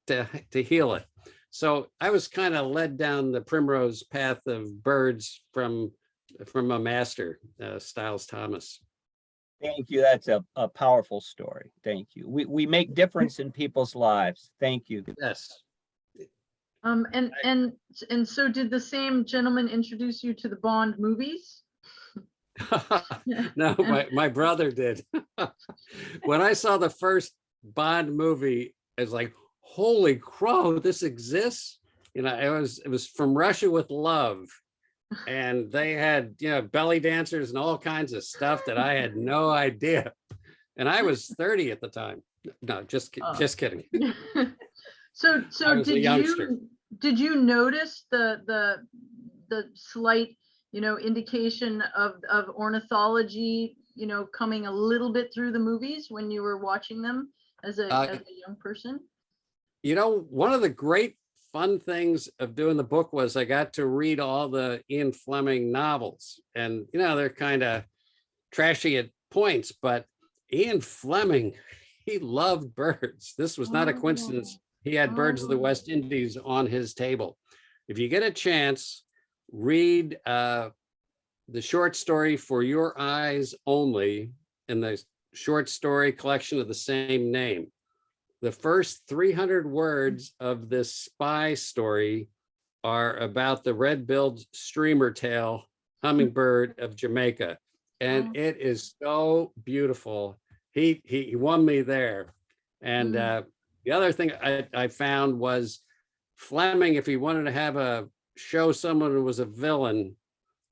to heal it. So I was kind of led down the primrose path of birds from a master, Styles Thomas. Thank you. That's a powerful story. Thank you. We make difference in people's lives. Thank you. Yes. And so did the same gentleman introduce you to the Bond movies? No, my brother did. When I saw the first Bond movie, I was like, holy crow, this exists. You know, it was From Russia with Love. And they had, you know, belly dancers and all kinds of stuff that I had no idea. And I was 30 at the time. No, just kidding. So youngster. did you notice the slight, you know, indication of ornithology, you know, coming a little bit through the movies when you were watching them as a young person? You know, one of the great fun things of doing the book was I got to read all the Ian Fleming novels, and you know, they're kind of trashy at points, but Ian Fleming, he loved birds. This was not a coincidence. He had Birds of the West Indies on his table. If you get a chance, read the short story For Your Eyes Only in the short story collection of the same name. The first 300 words of this spy story are about the red-billed streamer-tail hummingbird of Jamaica. And it is so beautiful. He won me there. And the other thing I found was Fleming, if he wanted to have a show someone who was a villain,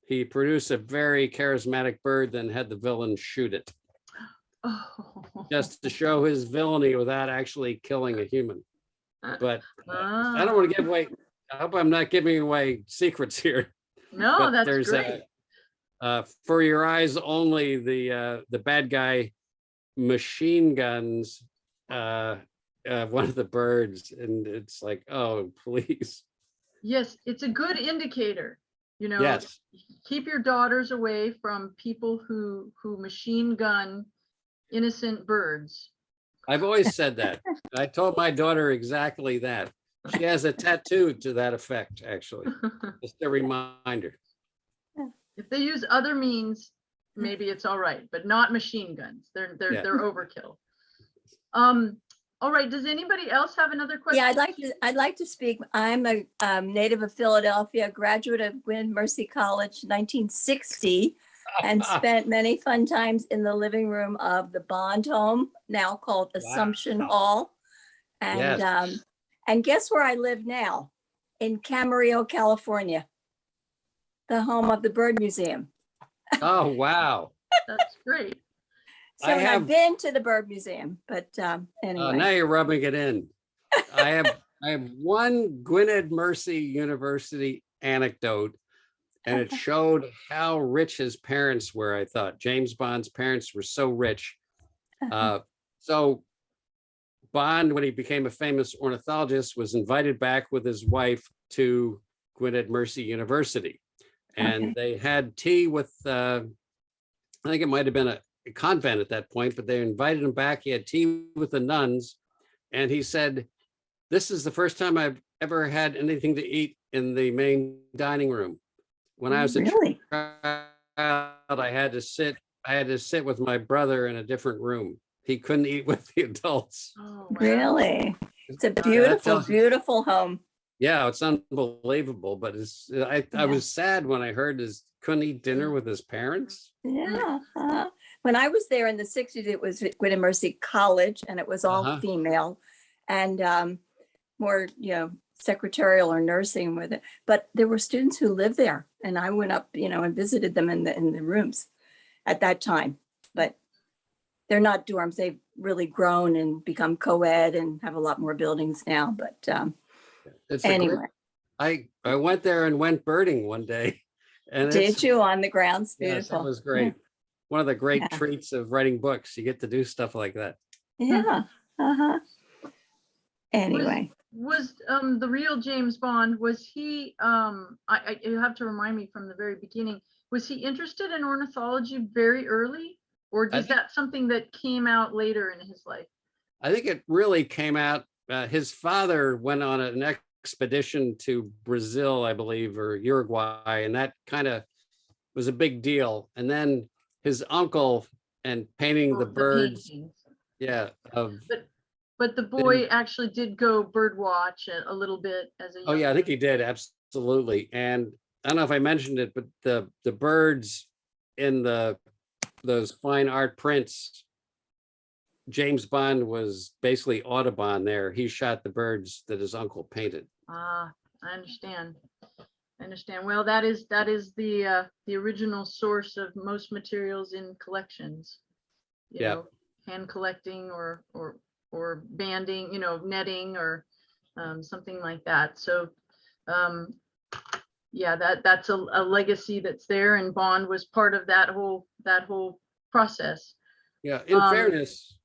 he produced a very charismatic bird, then had the villain shoot it. Just to show his villainy without actually killing a human. But I don't want to give away, I hope I'm not giving away secrets here. No, but that's there's great. For Your Eyes Only, the bad guy machine guns one of the birds, and it's like, oh, please. Yes, it's a good indicator. You know, yes. Keep your daughters away from people who machine gun innocent birds. I've always said that. I told my daughter exactly that. She has a tattoo to that effect, actually. Just a reminder. If they use other means, maybe it's all right, but not machine guns. They're overkill. All right. Does anybody else have another question? Yeah, I'd like to speak. I'm a native of Philadelphia, graduate of Gwynedd Mercy College, 1960, and spent many fun times in the living room of the Bond home, now called Assumption Hall. And and guess where I live now? In Camarillo, California, the home of the Bird Museum. Oh, wow. That's great. So I've been to the Bird Museum, but anyway. Now you're rubbing it in. I have one Gwynedd Mercy University anecdote, and it showed how rich his parents were. I thought James Bond's parents were so rich. So Bond, when he became a famous ornithologist, was invited back with his wife to Gwynedd Mercy University, and they had tea with I think it might have been a convent at that point, but they invited him back. He had tea with the nuns, and he said, "This is the first time I've ever had anything to eat in the main dining room. When I was a child, I had to sit with my brother in a different room. He couldn't eat with the adults." Oh, wow. Really? It's a beautiful, beautiful home. Yeah, it's unbelievable. But I was sad when I heard couldn't eat dinner with his parents. Yeah. When I was there in the 60s, it was at Gwynedd Mercy College, and it was all female and more, secretarial or nursing with it. But there were students who lived there, and I went up, and visited them in the rooms at that time. But they're not dorms. They've really grown and become co-ed and have a lot more buildings now. But anyway. I went there and went birding one day. And did you on the grounds? Beautiful. Yes, that was great. One of the great treats of writing books. You get to do stuff like that. Yeah. Anyway. Was the real James Bond, was he, you have to remind me from the very beginning, Was he interested in ornithology very early, or is that something that came out later in his life? I think it really came out. His father went on an expedition to Brazil, I believe, or Uruguay, and that kind of was a big deal. And then his uncle and painting the birds. Paintings. Yeah. But the boy actually did go bird watch a little bit as a young Oh yeah, I man. think he did, absolutely. And I don't know if I mentioned it, but the birds in those fine art prints, James Bond was basically Audubon there. He shot the birds that his uncle painted. Ah, I understand. I understand. Well, that is the original source of most materials in collections. You know, hand collecting or banding, netting or something like that. So yeah, that's a legacy that's there, and Bond was part of that whole process. Yeah, in fairness,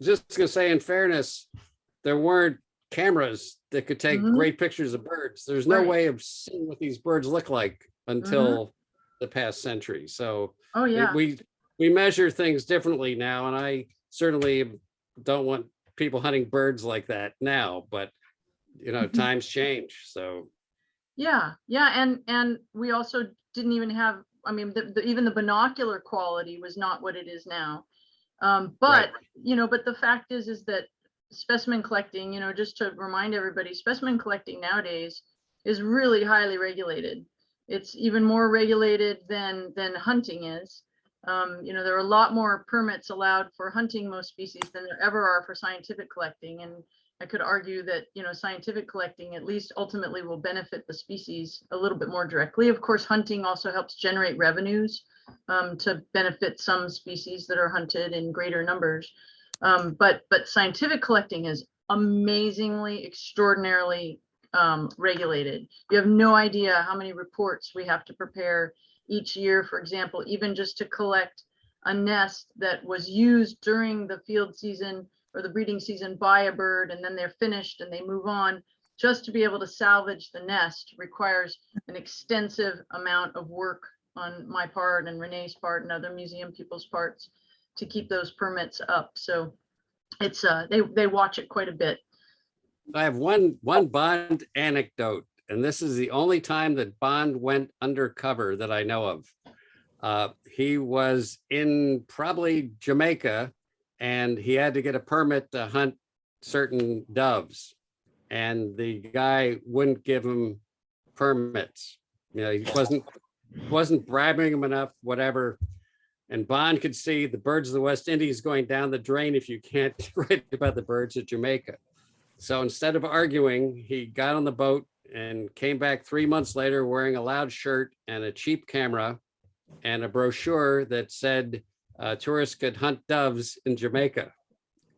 just gonna say, in fairness, there weren't cameras that could take great pictures of birds. There's no way of seeing what these birds look like until the past century. So we measure things differently now, and I certainly don't want people hunting birds like that now, but times change. So yeah, and we also didn't even have, I mean, even the binocular quality was not what it is now. But the fact is that specimen collecting, just to remind everybody, specimen collecting nowadays is really highly regulated. It's even more regulated than hunting is. There are a lot more permits allowed for hunting most species than there ever are for scientific collecting. And I could argue that, scientific collecting at least ultimately will benefit the species a little bit more directly. Of course, hunting also helps generate revenues to benefit some species that are hunted in greater numbers. But scientific collecting is amazingly, extraordinarily regulated. You have no idea how many reports we have to prepare each year, for example, even just to collect a nest that was used during the field season or the breeding season by a bird, and then they're finished and they move on. Just to be able to salvage the nest requires an extensive amount of work on my part and Renee's part and other museum people's parts to keep those permits up. So it's they watch it quite a bit. I have one Bond anecdote, and this is the only time that Bond went undercover that I know of. He was in probably Jamaica, and he had to get a permit to hunt certain doves, and the guy wouldn't give him permits. He wasn't bribing him enough, whatever. And Bond could see the birds of the West Indies going down the drain if you can't write about the birds of Jamaica. So instead of arguing, he got on the boat and came back 3 months later wearing a loud shirt and a cheap camera and a brochure that said tourists could hunt doves in Jamaica.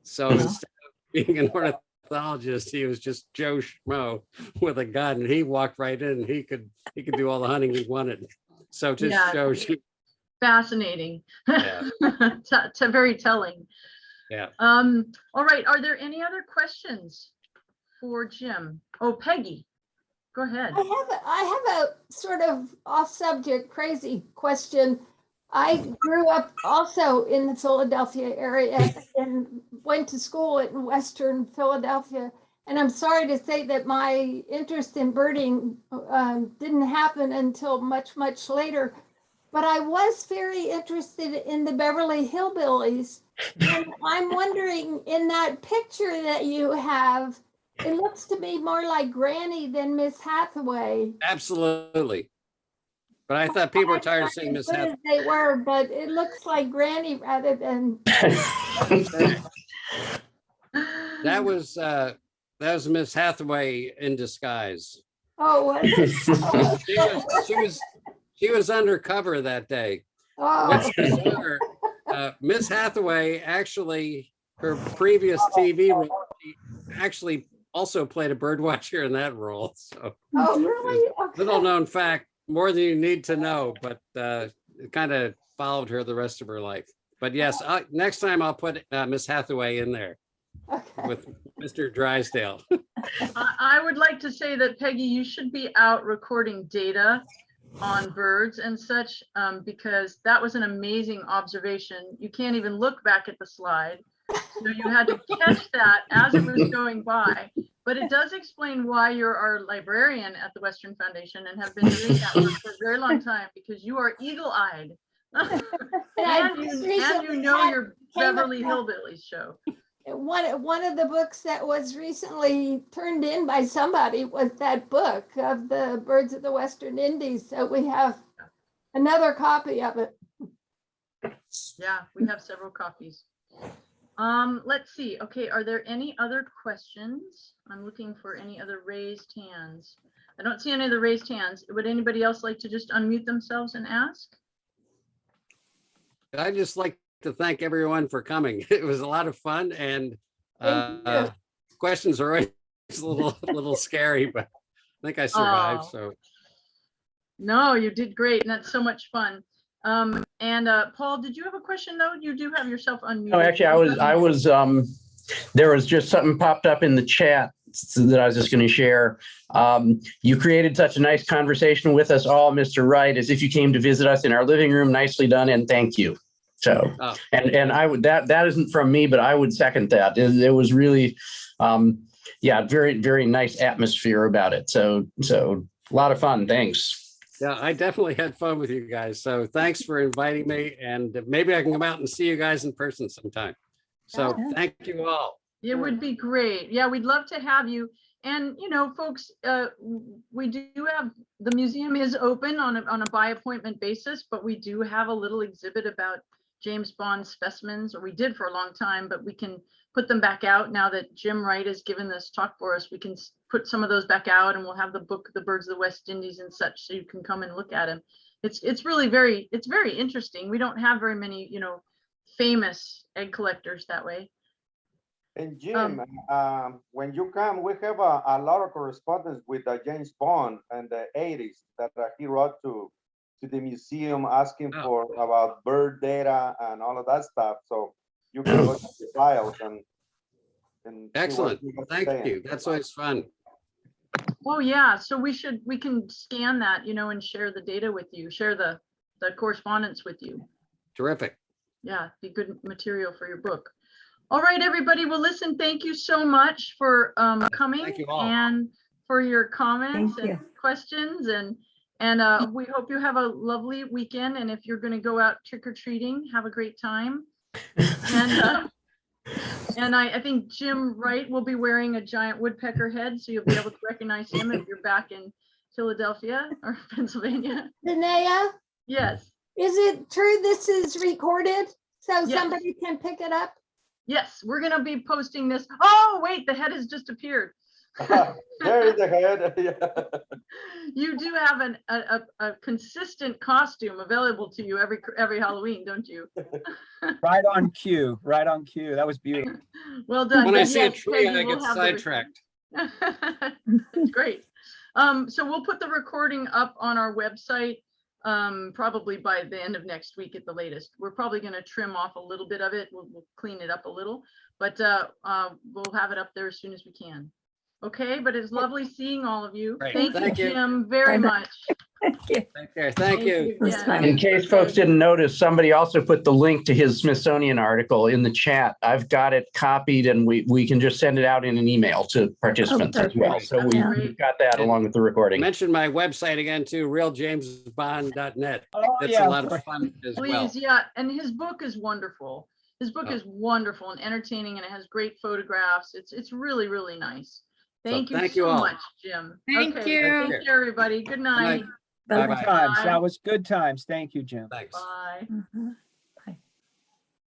So instead of being an ornithologist, he was just Joe Schmo with a gun, and he walked right in. And he could do all the hunting he wanted. So just shows you. Fascinating. Yeah. Very telling. Yeah. All right. Are there any other questions for Jim? Oh, Peggy, go ahead. I have a sort of off-subject, crazy question. I grew up also in the Philadelphia area and went to school in Western Philadelphia. And I'm sorry to say that my interest in birding didn't happen until much, much later. But I was very interested in the Beverly Hillbillies. And I'm wondering, in that picture that you have, it looks to me more like Granny than Miss Hathaway. Absolutely. But I thought people were tired of saying Miss Hathaway. They were, but it looks like Granny rather than. That was Miss Hathaway in disguise. Oh, was it? She was undercover that day. Oh. What's bizarre, Miss Hathaway actually, her previous TV role, she actually also played a bird watcher in that role. So, oh, really? Okay. Little known fact, more than you need to know, but it kind of followed her the rest of her life. But yes, next time I'll put Miss Hathaway in there with Mr. Drysdale. I would like to say that, Peggy, you should be out recording data on birds and such, because that was an amazing observation. You can't even look back at the slide. So you had to catch that as it was going by. But it does explain why you're our librarian at the Western Foundation and have been doing that work for a very long time, because you are eagle-eyed. and you know your Beverly Hillbillies show. One of the books that was recently turned in by somebody was that book of the birds of the Western Indies. So we have another copy of it. Yeah, we have several copies. Let's see. Okay, are there any other questions? I'm looking for any other raised hands. I don't see any other raised hands. Would anybody else like to just unmute themselves and ask? I'd just like to thank everyone for coming. It was a lot of fun, and questions are always a little scary, but I think I survived. Oh. So No, you did great, and that's so much fun. Paul, did you have a question though? You do have yourself unmuted. No, actually, I was there was just something popped up in the chat that I was just going to share. You created such a nice conversation with us all, Mr. Wright, as if you came to visit us in our living room. Nicely done, and thank you. So, and I would, that isn't from me, but I would second that. It was really, yeah, very, very nice atmosphere about it. So a lot of fun. Thanks. yeah, I definitely had fun with you guys. So thanks for inviting me, and maybe I can come out and see you guys in person sometime. So thank you all. It would be great. Yeah, we'd love to have you. And, you know, folks, we do have, the museum is open on a by appointment basis, but we do have a little exhibit about James Bond specimens, or we did for a long time, but we can put them back out now that Jim Wright has given this talk for us. We can put some of those back out, and we'll have the book, The Birds of the West Indies and such, so you can come and look at them. It's really very interesting. We don't have very many, you know, famous egg collectors that way. And Jim, when you come, we have a lot of correspondence with James Bond in the 80s that he wrote to the museum asking for about bird data and all of that stuff. So you can look at the files and Excellent. Thank you. That's always fun. Oh yeah, so we can scan that, you know, and share the data with you, share the correspondence with you. Terrific. Yeah, be good material for your book. All right, everybody. Well, listen, thank you so much for coming and for your comments and questions, and we hope you have a lovely weekend. And if you're going to go out trick-or-treating, have a great time. And I think Jim Wright will be wearing a giant woodpecker head, so you'll be able to recognize him if you're back in Philadelphia or Pennsylvania. Linnea? Yes. Is it true this is recorded so somebody can pick it up? Yes, we're going to be posting this. Oh, wait, the head has just appeared. There is the head. You do have a consistent costume available to you every Halloween, don't you? Right on cue, right on cue. That was beautiful. Well done. When I see a Yes, tree, Peggy I will get have sidetracked. That's great. So we'll put the recording up on our website probably by the end of next week at the latest. We're probably going to trim off a little bit of it. We'll clean it up a little, but we'll have it up there as soon as we can. Okay, but it's lovely seeing all of you. Great. Thank you, Jim, very much. Thank you. Take care. Thank you. Yeah. In case folks didn't notice, somebody also put the link to his Smithsonian article in the chat. I've got it copied, and we can just send it out in an email to participants as well. So we've got that along with the recording. Mention my website again too, realjamesbond.net. Oh, That's yeah. a lot of fun as well. Please, yeah, and his book is wonderful. His book is wonderful and entertaining, and it has great photographs. It's really, really nice. Thank you so all. much, Jim. Thank Okay, you. Take care, everybody. Good night. Good times. That was good times. Thank you, Jim. Thanks. Bye. Mhm.